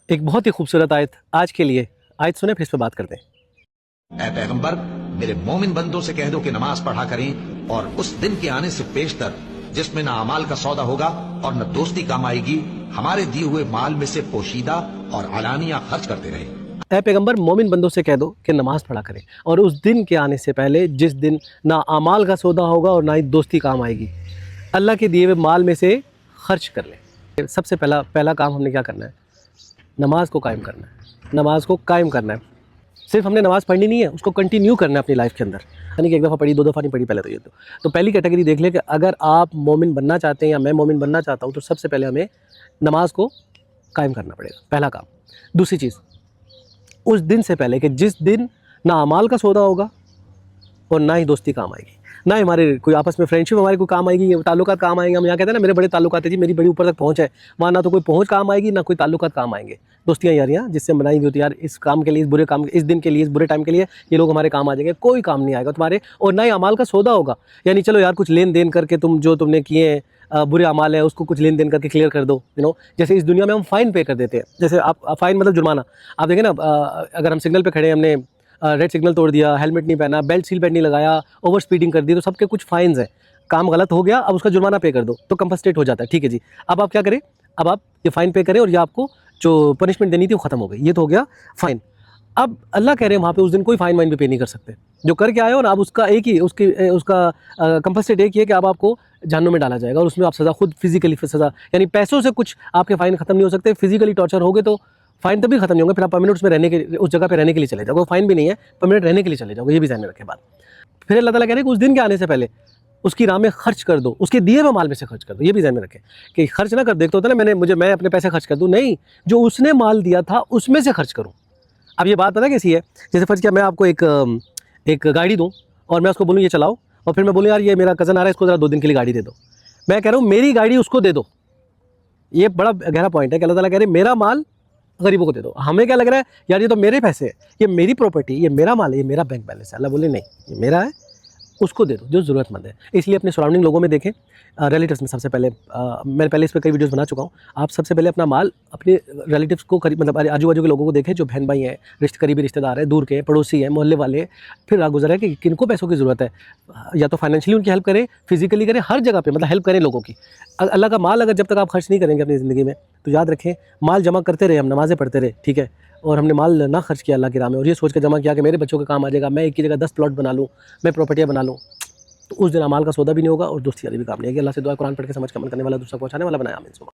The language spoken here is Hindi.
एक बहुत ही खूबसूरत आयत आज के लिए, आयत सुने फिर इस पर बात करते हैं। ऐ पैगंबर, मेरे मोमिन बंदों से कह दो कि नमाज पढ़ा करें और उस दिन के आने से पेशतर जिसमें न अमाल का सौदा होगा और न दोस्ती काम आएगी, हमारे दिए हुए माल में से पोशीदा और अलानिया खर्च करते रहे। ऐ पैगंबर, मोमिन बंदों से कह दो कि नमाज पढ़ा करें और उस दिन के आने से पहले जिस दिन ना अमाल का सौदा होगा और ना ही दोस्ती काम आएगी, अल्लाह के दिए हुए माल में से खर्च कर लें। सबसे पहला काम हमने क्या करना है? नमाज को कायम करना है। नमाज को कायम करना है। सिर्फ हमने नमाज़ पढ़नी नहीं है, उसको कंटिन्यू करना है अपनी लाइफ के अंदर। यानी कि एक दफ़ा पढ़ी, दो दफ़ा नहीं पढ़ी, पहले तो ये तो पहली कैटेगरी देख ले कि अगर आप मोमिन बनना चाहते हैं या मैं मोमिन बनना चाहता हूँ तो सबसे पहले हमें नमाज को कायम करना पड़ेगा, पहला काम। दूसरी चीज़, उस दिन से पहले कि जिस दिन ना अमाल का सौदा होगा और ना ही दोस्ती काम आएगी, ना ही हमारे कोई आपस में फ्रेंडशिप हमारे कोई काम आएगी, ताल्लुकात काम आएंगे। हम यहाँ कहते हैं ना मेरे बड़े ताल्लुकात है जी, मेरी बड़ी ऊपर तक पहुँच है, वहाँ ना तो कोई पहुँच काम आएगी ना कोई ताल्लुकात काम आएंगे। दोस्तियाँ यारियाँ जिससे हम बनाई हुई होती यार, इस काम के लिए, इस बुरे काम, इस दिन के लिए, इस बुरे टाइम के लिए ये लोग हमारे काम आ जाएंगे, कोई काम नहीं आएगा तुम्हारे। और ना ही अमाल का सौदा होगा, यानी चलो यार कुछ लेन देन करके तुम जो तुमने किए हैं बुरे अमाल है उसको कुछ लेन देन करके क्लियर कर दो। जैसे इस दुनिया में हम फ़ाइन पे कर देते हैं, जैसे आप फ़ाइन मतलब जुर्माना। आप देखें ना, अगर हम सिग्नल पे खड़े हैं, हमने रेड सिग्नल तोड़ दिया, हेलमेट नहीं पहना, बेल्ट सीट बेल्ट नहीं लगाया, ओवर स्पीडिंग कर दी, तो सबके कुछ फाइन्स हैं। काम गलत हो गया, अब उसका जुर्माना पे कर दो तो कंपनसेट हो जाता है। ठीक है जी, अब आप क्या करें? अब आप ये फ़ाइन पे करें और ये आपको जो पनिशमेंट देनी थी वो ख़त्म हो गई। ये तो हो गया फ़ाइन। अब अल्लाह कह रहे हैं वहाँ पे उस दिन कोई फ़ाइन वाइन भी पे नहीं कर सकते। जो करके आए हो ना, अब उसका एक ही उसका कंपनसेट एक ही है कि अब आपको जहन्नुम में डाला जाएगा और उसमें आप सज़ा खुद फिजिकली सज़ा, यानी पैसों से कुछ आपके फ़ाइन ख़त्म नहीं हो सकते। फिजिकली टॉर्चर हो गए तो फ़ाइन तभी ख़त्म नहीं होंगे, फिर आप परमानेंट उसमें रहने के, उस जगह पे रहने के लिए चले जाओगे। फ़ाइन भी नहीं है, परमानेंट रहने के लिए चले जाओगे। ये भी ध्यान में रखें बात। फिर अल्लाह ताला कह रहे हैं कि उस दिन के आने से पहले उसकी राह में खर्च कर दो, उसके दिए हुए माल में से खर्च कर दो। ये भी ध्यान में रखें कि खर्च ना कर दो। एक तो होता है ना मैं अपने पैसे खर्च कर दूँ, नहीं, जो उसने माल दिया था उसमें से खर्च करूँ। अब ये बात पता कैसी है? जैसे फर्ज किया मैं आपको एक गाड़ी दूँ और मैं उसको बोलूँ ये चलाओ, और फिर मैं बोलूँ यार ये मेरा कज़न आ रहा है, इसको ज़रा 2 दिन के लिए गाड़ी दे दो। मैं कह रहा हूँ मेरी गाड़ी उसको दे दो। ये बड़ा गहरा पॉइंट है कि अल्लाह ताला कह रहे हैं मेरा माल गरीबों को दे दो। हमें क्या लग रहा है यार ये तो मेरे पैसे है, ये मेरी प्रॉपर्टी, ये मेरा माल है, ये मेरा बैंक बैलेंस है। अल्लाह बोले नहीं, ये मेरा है, उसको दे दो जो ज़रूरतमंद है। इसलिए अपने सराउंडिंग लोगों में देखें, रिलेटिव्स में सबसे पहले, मैं पहले इस पर कई वीडियोस बना चुका हूँ। आप सबसे पहले अपना माल अपने रिलेटिव्स को करीब, मतलब आजू बाजू के लोगों को देखें, जो बहन भाई हैं, करीबी रिश्तेदार हैं, दूर के पड़ोसी हैं, मोहल्ले वाले। फिर राह गुजरा है कि किनको पैसों की ज़रूरत है, या तो फाइनेंशियली उनकी हेल्प करें, फिजिकली करें, हर जगह पर मतलब हेल्प करें लोगों की। अल्लाह का माल अगर जब तक आप खर्च नहीं करेंगे अपनी ज़िंदगी में, तो याद रखें माल जमा करते रहे, हम नमाज़ें पढ़ते रहे, ठीक है, और हमने माल ना खर्च किया अल्लाह की राह में, और ये सोच के जमा किया कि मेरे बच्चों का काम आ जाएगा, मैं एक की जगह 10 प्लॉट बना लूँ, मैं प्रॉपर्टियाँ बना लूँ, तो उस दिन अमाल का सौदा भी नहीं होगा और दोस्ती वाली भी काम नहीं है। अल्लाह से दुआ, कुरान पढ़ के समझ के अमल करने वाला, दूसरा पहुंचाने वाला बनाया। आमीन।